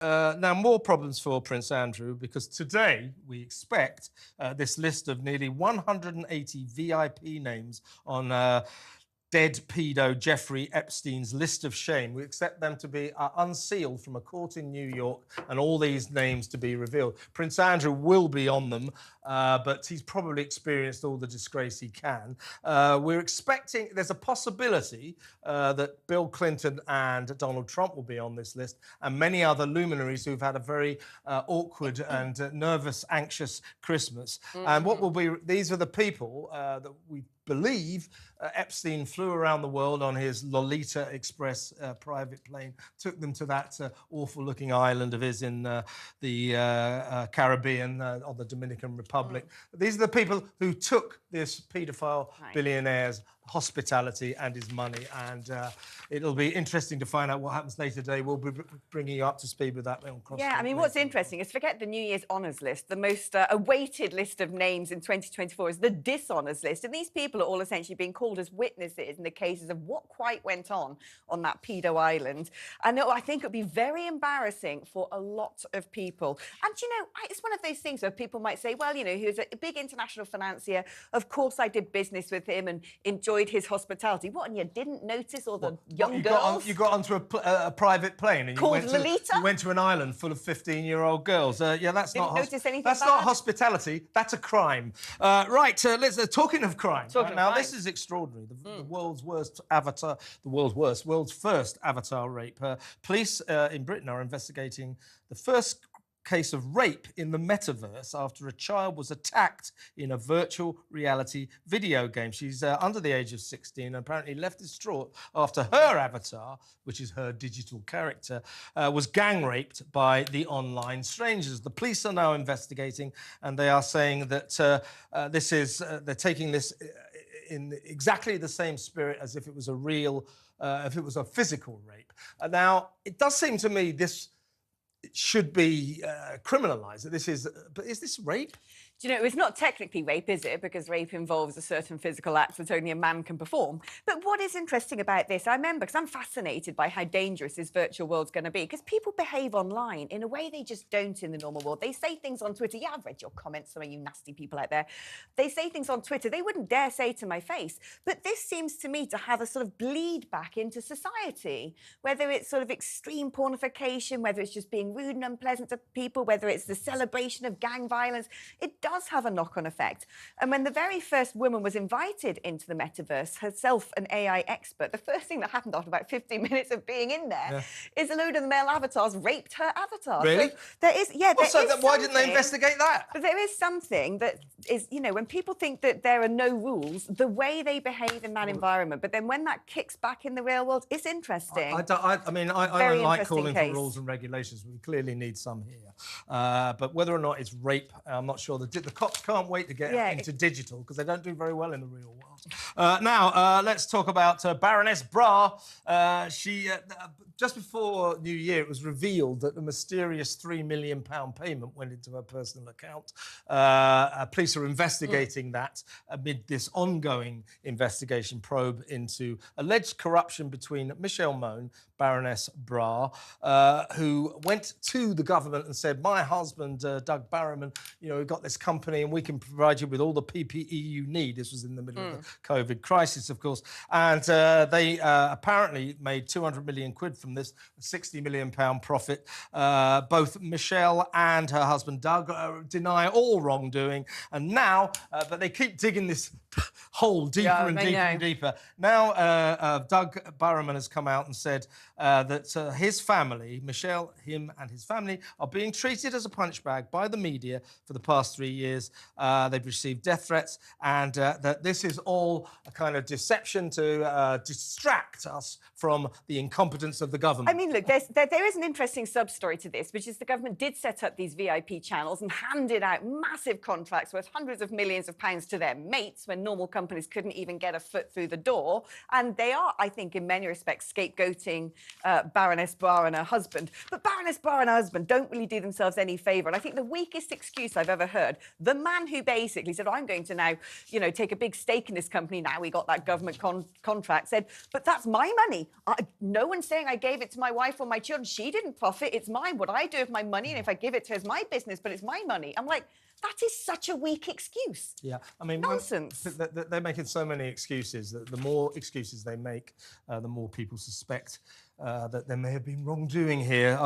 Now, more problems for Prince Andrew, because today we expect this list of nearly 180 VIP names on dead pedo Jeffrey Epstein's list of shame. We expect them to be unsealed from a court in New York and all these names to be revealed. Prince Andrew will be on them, but he's probably experienced all the disgrace he can. We're expecting, there's a possibility that Bill Clinton and Donald Trump will be on this list, and many other luminaries who've had a very awkward and nervous, anxious Christmas. And what will be, these are the people that we believe Epstein flew around the world on his Lolita Express private plane, took them to that awful-looking island of his in the Caribbean, on the Dominican Republic. These are the people who took this paedophile billionaire's hospitality and his money, and it'll be interesting to find out what happens later today. We'll be bringing you up to speed with that. Yeah, I mean, what's interesting is, forget the New Year's honours list, the most awaited list of names in 2024 is the dishonours list, and these people are all essentially being called as witnesses in the cases of what quite went on that pedo island. And I think it would be very embarrassing for a lot of people. And, you know, it's one of those things where people might say, well, you know, he was a big international financier. Of course I did business with him and enjoyed his hospitality. What, and you didn't notice all the young girls? You got onto a private plane and called Lolita? You went to an island full of 15-year-old girls. Yeah, that's Didn't notice anything that's bad? not hospitality. That's a crime. Right. Let's talking of crime. Now this is extraordinary. The world's worst avatar, world's first avatar rape. Police in Britain are investigating the first case of rape in the metaverse after a child was attacked in a virtual reality video game. She's under the age of 16 and apparently left distraught after her avatar, which is her digital character, was gang raped by the online strangers. The police are now investigating, and they are saying that they're taking this in exactly the same spirit as if it was a real, if it was a physical rape. Now, it does seem to me it should be criminalised. But is this rape? Do you know, it's not technically rape, is it? Because rape involves a certain physical act that only a man can perform. But what is interesting about this, I remember, because I'm fascinated by how dangerous this virtual world's going to be, because people behave online in a way they just don't in the normal world. They say things on Twitter. Yeah, I've read your comments, some of you nasty people out there. They say things on Twitter they wouldn't dare say to my face. But this seems to me to have a sort of bleed back into society, whether it's sort of extreme pornification, whether it's just being rude and unpleasant to people, whether it's the celebration of gang violence. It does have a knock-on effect. And when the very first woman was invited into the metaverse, herself an AI expert, the first thing that happened after about 15 minutes of being in there is a load of the male avatars raped her avatar. Really? So there is, why didn't they investigate that? But there is something that is, you know, when people think that there are no rules, the way they behave in that environment, but then when that kicks back in the real world, it's interesting. I don't like calling for rules and regulations. We clearly need some here. But whether or not it's rape, I'm not sure. The cops can't wait to get into digital because they don't do very well in the real world. Now, let's talk about Baroness Bra. She, just before New Year, it was revealed that a mysterious £3 million payment went into her personal account. Police are investigating that amid this ongoing investigation probe into alleged corruption between Michelle Mone, Baroness Bra, who went to the government and said, my husband, Doug Barrowman, you know, we've got this company and we can provide you with all the PPE you need. This was in the middle of the COVID crisis, of course. And they apparently made 200 million quid from this, a 60 million pound profit. Both Michelle and her husband, Doug, deny all wrongdoing. And now, but they keep digging this hole deeper and deeper and deeper. Now, Doug Barrowman has come out and said that his family, Michelle, him and his family, are being treated as a punch bag by the media for the past 3 years. They've received death threats, and that this is all a kind of deception to distract us from the incompetence of the government. I mean, look, there is an interesting sub-story to this, which is the government did set up these VIP channels and handed out massive contracts worth hundreds of millions of pounds to their mates when normal companies couldn't even get a foot through the door. And they are, I think, in many respects, scapegoating Baroness Barr and her husband. But Baroness Barr and her husband don't really do themselves any favour. And I think the weakest excuse I've ever heard, the man who basically said, I'm going to now, you know, take a big stake in this company now we got that government contract, said, but that's my money. No one's saying I gave it to my wife or my children. She didn't profit. It's mine. What I do with my money, and if I give it to her, it's my business, but it's my money. I'm like, that is such a weak excuse. Yeah, I mean, nonsense. They're making so many excuses that the more excuses they make, the more people suspect that there may have been wrongdoing here.